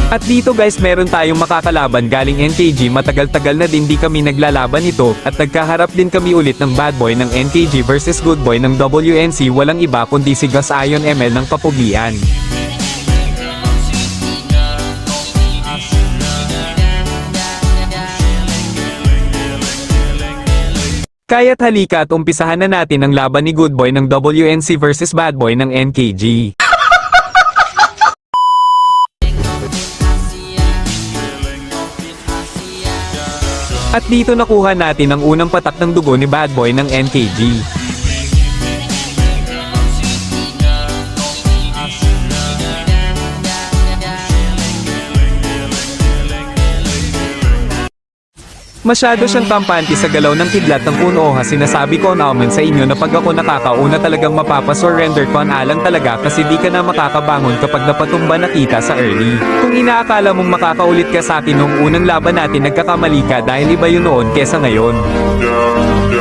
At dito guys meron tayong makakalaban galing NKG, matagal-tagal na din di kami naglalaban ito, at nagkaharap din kami ulit ng bad boy ng NKG versus good boy ng WNC, walang iba kundi si Gus Ion ML ng Kapugian. Kaya't halika at umpisahan na natin ang laban ni good boy ng WNC versus bad boy ng NKG. At dito nakuha natin ang unang patak ng dugo ni bad boy ng NKG. Masyado siyang kampante sa galaw ng kidlat ng Kuno Oha. Sinasabi ko naman sa inyo na pag ako nakakauna talagang mapapasurrender ko alang talaga, kasi di ka na makakabangon kapag napatumba na kita sa early. Kung inaakala mong makakaulit ka sa akin noong unang laban natin, nagkakamali ka dahil iba yun noon kesa ngayon.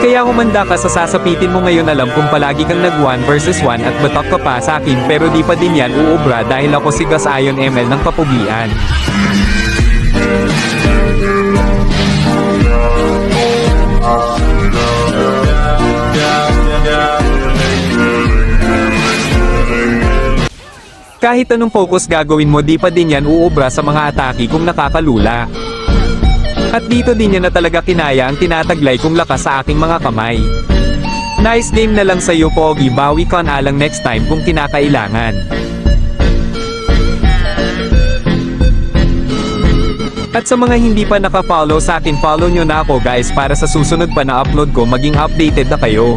Kaya humanda ka sa sasapitin mo ngayon. Alam kong palagi kang nag 1 versus 1 at batak ka pa sa akin, pero di pa din yan uubra dahil ako si Gus Ion ML ng Kapugian. Kahit anong focus gagawin mo, di pa din yan uubra sa mga atake kung nakakalula. At dito din yan na talaga kinaya ang tinataglay kong lakas sa aking mga kamay. Nice game na lang sa'yo Pogi, bawi ka na lang next time kung kinakailangan. At sa mga hindi pa naka-follow sa akin, follow nyo na ako guys para sa susunod pa na upload ko maging updated na kayo.